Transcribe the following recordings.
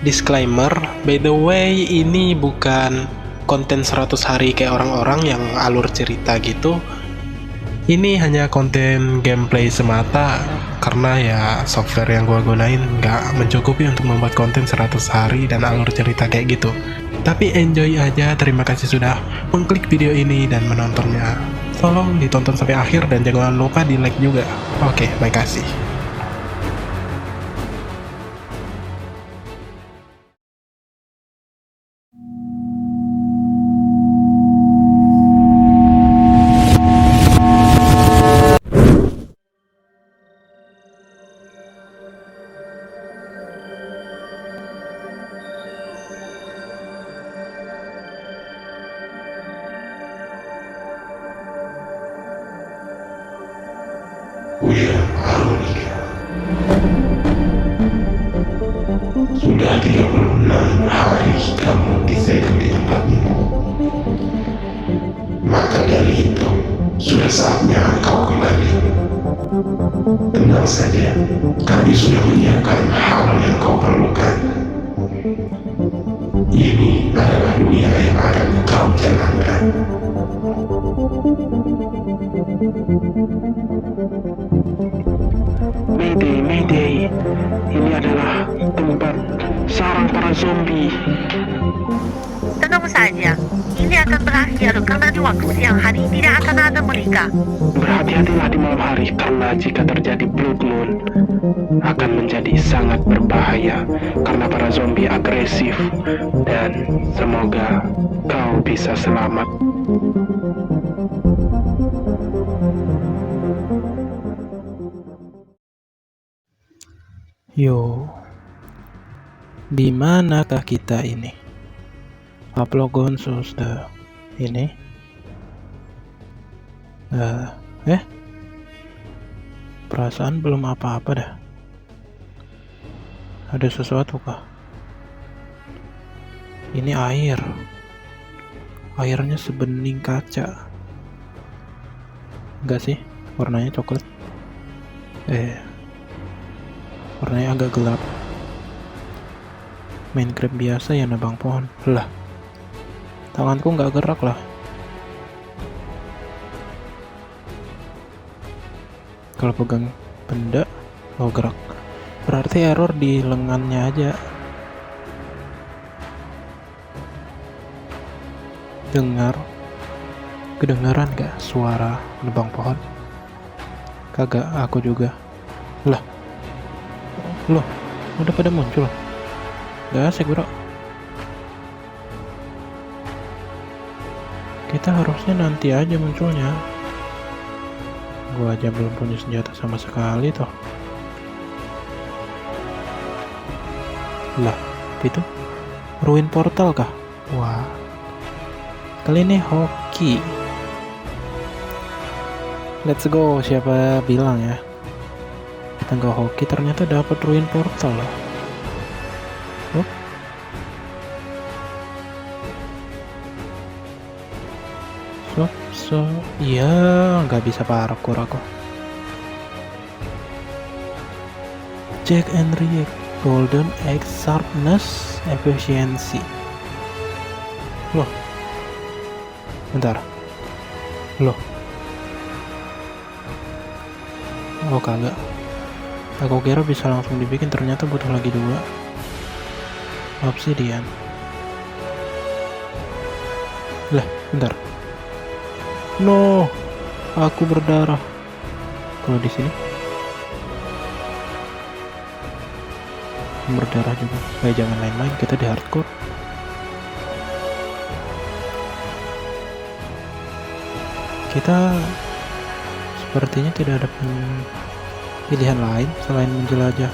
Disclaimer, by the way, ini bukan konten 100 hari kayak orang-orang yang alur cerita gitu. Ini hanya konten gameplay semata, karena ya software yang gua gunain nggak mencukupi untuk membuat konten 100 hari dan alur cerita kayak gitu. Tapi enjoy aja, terima kasih sudah mengklik video ini dan menontonnya. Tolong ditonton sampai akhir dan jangan lupa di like juga. Oke, makasih. William Veronica. Sudah 36 hari kamu disegel di tempat ini. Maka dari itu, sudah saatnya kau kembali. Tenang saja, kami sudah menyiapkan hal yang kau perlukan. Ini adalah dunia yang akan kau jalankan. Mayday, ini adalah tempat sarang para zombie. Tenang saja, ini akan berakhir karena di waktu siang hari tidak akan ada mereka. Berhati-hatilah di malam hari, karena jika terjadi blood moon akan menjadi sangat berbahaya karena para zombie agresif, dan semoga kau bisa selamat. Yo, di manakah kita ini? Upload sudah ini. Perasaan belum apa-apa dah. Ada sesuatu kah? Ini air. Airnya sebening kaca. Enggak sih, warnanya coklat. Warnanya agak gelap. Minecraft biasa ya nebang pohon. Lah, tanganku nggak gerak lah. Kalau pegang benda, oh gerak. Berarti error di lengannya aja. Kedengaran gak suara nebang pohon? Kagak, aku juga. Lah, loh, udah pada muncul. Gak asik bro. Kita harusnya nanti aja munculnya. Gua aja belum punya senjata sama sekali toh. Lah, itu ruin portal kah? Wah, kali ini hoki. Let's go, siapa bilang ya kita nggak hoki, ternyata dapat ruin portal lah. Iya, nggak bisa parkour aku. Check and react. Golden egg sharpness efficiency. Loh, bentar. Loh, oh kagak. Aku kira bisa langsung dibikin, ternyata butuh lagi 2 obsidian. Lah, bentar. No, aku berdarah. Kalau di sini berdarah juga. Jangan main-main, kita di hardcore. Kita sepertinya tidak ada pilihan lain selain menjelajah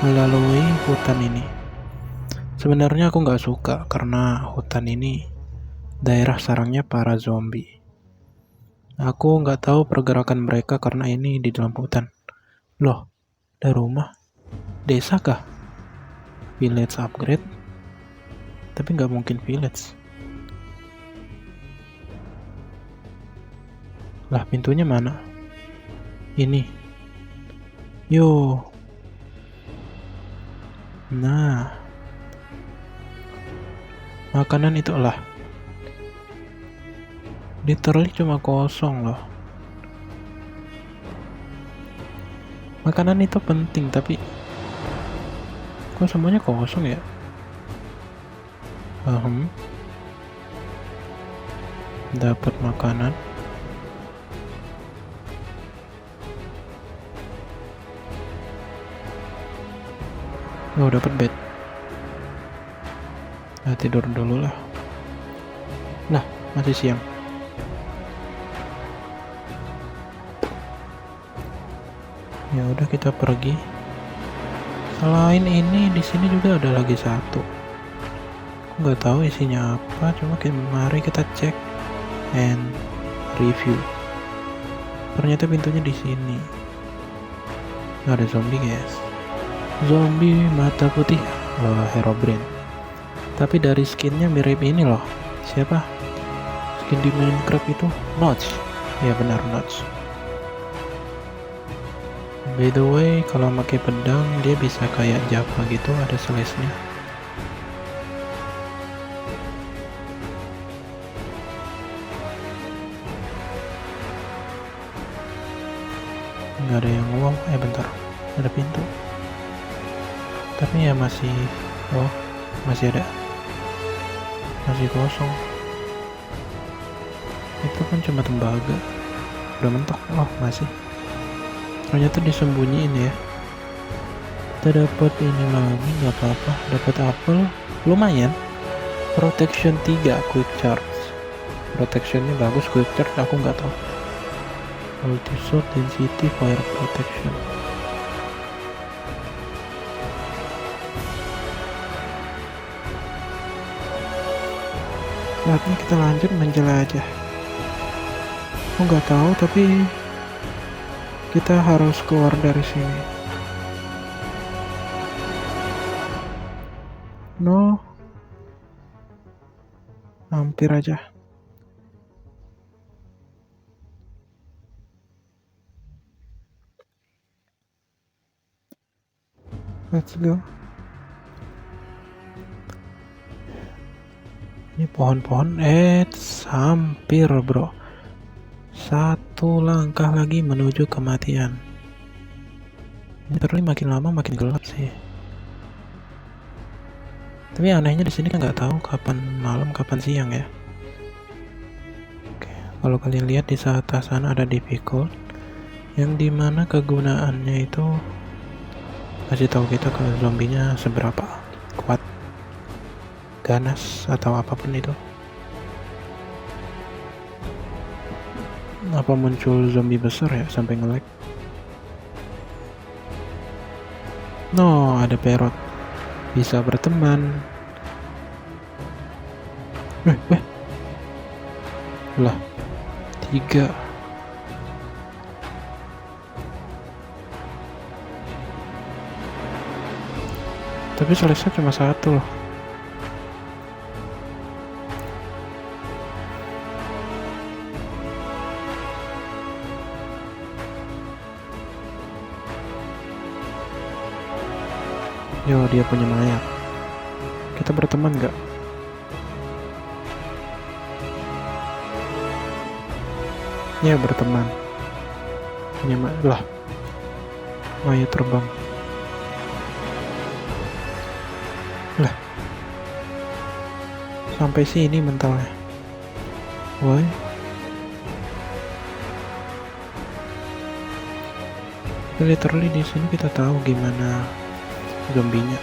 melalui hutan ini. Sebenarnya aku nggak suka karena hutan ini daerah sarangnya para zombie. Aku nggak tahu pergerakan mereka karena ini di dalam hutan. Loh, ada rumah. Desa kah? Village upgrade? Tapi nggak mungkin village. Lah, pintunya mana? Ini. Yo. Nah, Makanan itu lah. Literally cuma kosong loh. Makanan itu penting, tapi kok semuanya kosong ya? Dapat makanan. Oh, dapat bed. Nah, tidur dulu lah. Nah, masih siang. Ya udah, kita pergi. Selain ini, di sini juga ada lagi satu. Nggak tahu isinya apa, cuma mari kita cek and review. Ternyata pintunya di sini. Nggak ada zombie, guys. Zombie mata putih, Herobrine. Tapi dari skinnya mirip ini loh. Siapa? Skin di Minecraft itu Notch. Ya benar, Notch. By the way, kalau pakai pedang dia bisa kayak Java gitu, ada slashnya. Nggak ada yang wow. Bentar, ada pintu. Tapi ya masih, masih ada, masih kosong. Itu kan cuma tembaga, udah mentok. Masih. Ternyata disembunyiin ya. Kita dapat ini lagi, nggak apa-apa. Dapat apel, lumayan. Protection 3, quick charge. Protectionnya bagus, quick charge aku nggak tahu. Multi-shot, density, fire protection. Saatnya kita lanjut menjelajah. Aku nggak tahu, tapi kita harus keluar dari sini. No, hampir aja. Let's go. Ini pohon-pohon, hampir bro. Satu langkah lagi menuju kematian. Ini terus makin lama makin gelap sih. Tapi anehnya di sini kan nggak tahu kapan malam, kapan siang ya. Oke, kalau kalian lihat di atas sana ada difficult, yang dimana kegunaannya itu kasih tahu kita kalau zombinya seberapa kuat, ganas atau apapun itu. Apa muncul zombie besar ya sampai nge-lag? No, ada parrot. Bisa berteman. Lah, 3. Tapi selesai cuma 1 loh. Yo, dia punya mayat. Kita berteman gak? Ya, berteman. Punya mayat. Lah, mayat terbang. Lah, sampai sini mentalnya. Woi. Literally di sini kita tahu gimana zombinya.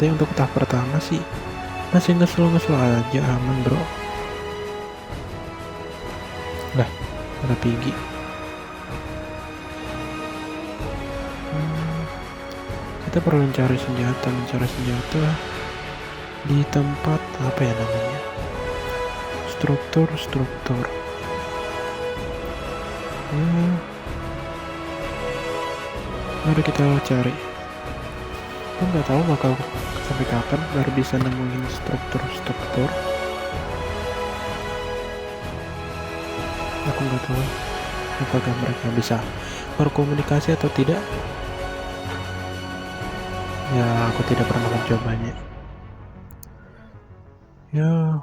Tapi untuk tahap pertama sih masih ngesel aja, aman bro. Lah, ada Piggy. Kita perlu mencari senjata di tempat apa ya namanya, struktur. Mari kita cari. Aku nggak tahu bakal sampai kapan baru bisa nemuin struktur. Aku nggak tahu apakah mereka bisa berkomunikasi atau tidak. Ya, aku tidak pernah mencobanya. Ya,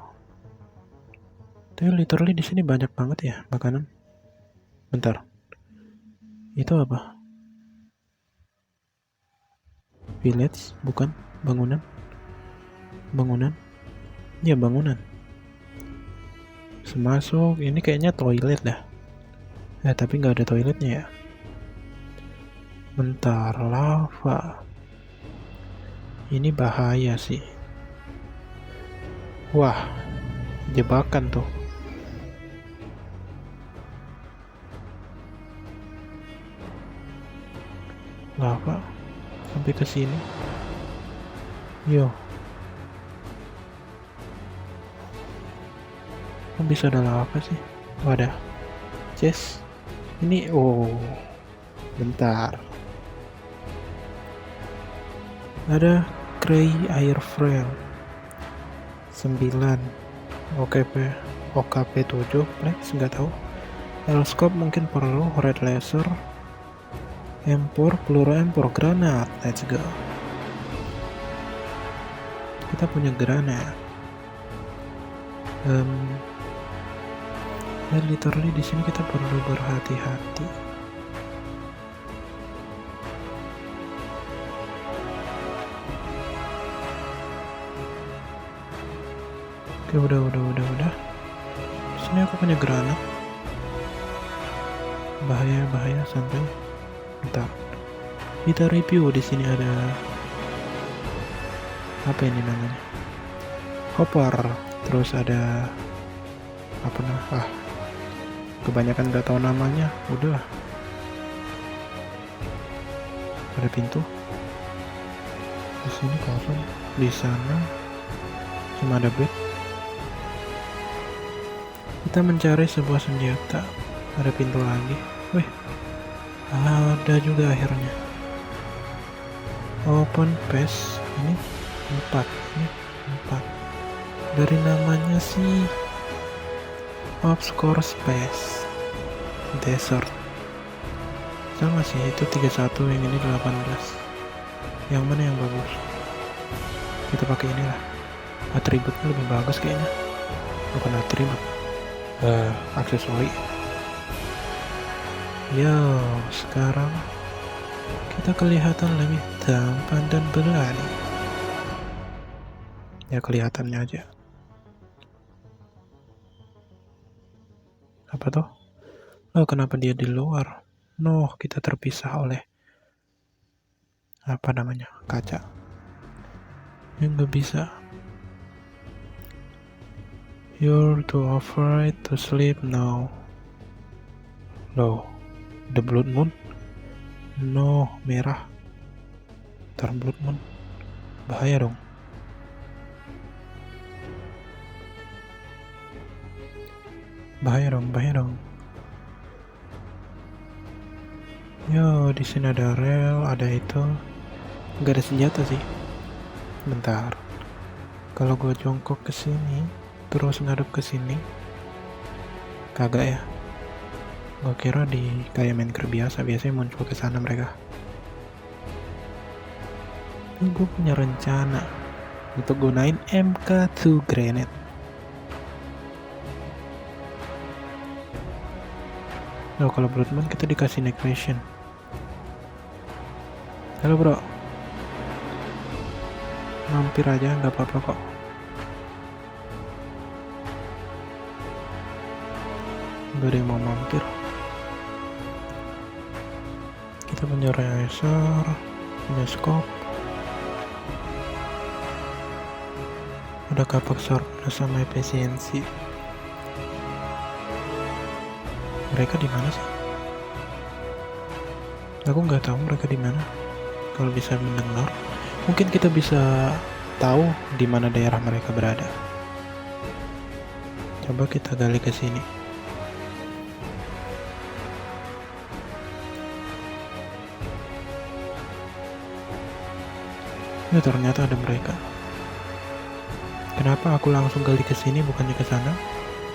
tapi literally di sini banyak banget ya makanan. Bentar, itu apa? Village, bukan? Bangunan? Bangunan? Ya bangunan. Semasuk, ini kayaknya toilet dah. Tapi nggak ada toiletnya ya. Bentar, lava. Ini bahaya sih. Wah, jebakan tuh. Lava sampai ke sini. Yo. Kok bisa ada lava sih? Wadah. Chest. Ini bentar. Ada Cray Air Frame 9 OKP 7 Plex nggak tahu. L-scope mungkin perlu. Red laser, M4, peluru M4, granat. Let's go. Kita punya granat. Dan literally di sini kita perlu berhati-hati. Oke, udah. Sini aku punya granat. Bahaya, santai. Bentar. Kita review. Di sini ada apa ini namanya? Hopper. Terus ada apa kebanyakan gak tahu namanya. Udah. Ada pintu. Di sini kosong. Di sana cuma ada bed. Kita mencari sebuah senjata. Ada pintu lagi. Wih, ada juga akhirnya. Open pass. Ini 4. Ini 4. Dari namanya sih obscure space desert. Sama sih, itu 31, yang ini 18. Yang mana yang bagus? Kita pakai inilah. Atributnya lebih bagus kayaknya. Bukan atribut, aksesori. Yo, sekarang kita kelihatan lebih tampan dan berani. Ya kelihatannya aja. Apa tuh? Kenapa dia di luar? Kita terpisah oleh apa namanya? Kaca. Yang nggak bisa. You're too afraid to sleep now. The blood moon? No, merah. Blood moon. Bahaya dong. Bahaya dong. Yo, di sini ada rel, ada itu. Nggak ada senjata sih. Bentar. Kalau gue jongkok ke sini, terus ngadep ke sini, kagak ya? Gue kira di kayak Minecraft biasanya muncul ke sana mereka. Ini gue punya rencana untuk gunain MK2 grenade. Kalau Blood Moon kita dikasih negation. Halo bro, mampir aja nggak apa-apa kok. Gak ada yang mau mampir. Kita punya laser, punya scope, ada kapak sharpness sama efisiensi. Mereka di mana sih? Aku nggak tahu mereka di mana. Kalau bisa mendengar, mungkin kita bisa tahu di mana daerah mereka berada. Coba kita gali ke sini. Ya ternyata ada mereka. Kenapa aku langsung gali ke sini bukannya ke sana?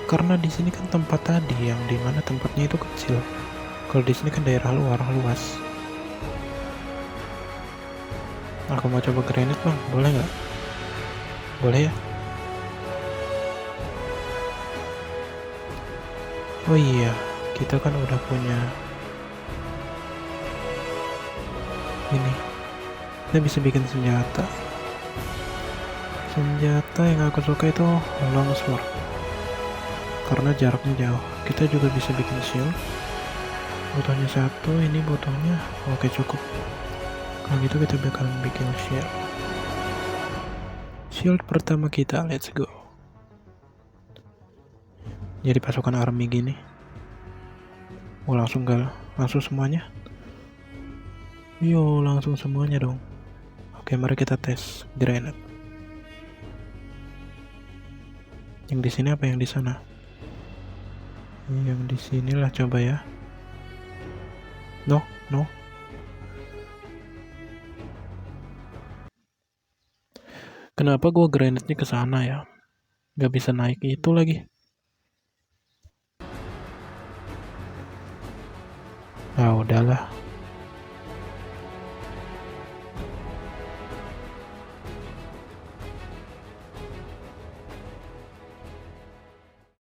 Karena di sini kan tempat tadi yang dimana tempatnya itu kecil. Kalau di sini kan daerah luas. Aku mau coba granite bang, boleh nggak? Boleh ya? Oh iya, kita kan udah punya ini. Kita bisa bikin senjata. Senjata yang aku suka itu longsword. Karena jaraknya jauh. Kita juga bisa bikin shield. Butuhnya satu, ini butuhnya. Oke, cukup. Kalau gitu kita bakal bikin shield. Shield pertama kita, let's go. Jadi pasukan army gini. Oh, langsung semuanya. Yo, langsung semuanya dong. Oke, mari kita tes granat. Yang di sini apa yang di sana? Yang di sinilah coba ya. No. Kenapa gua granatnya ke sana ya? Gak bisa naik itu lagi. Ah, udahlah.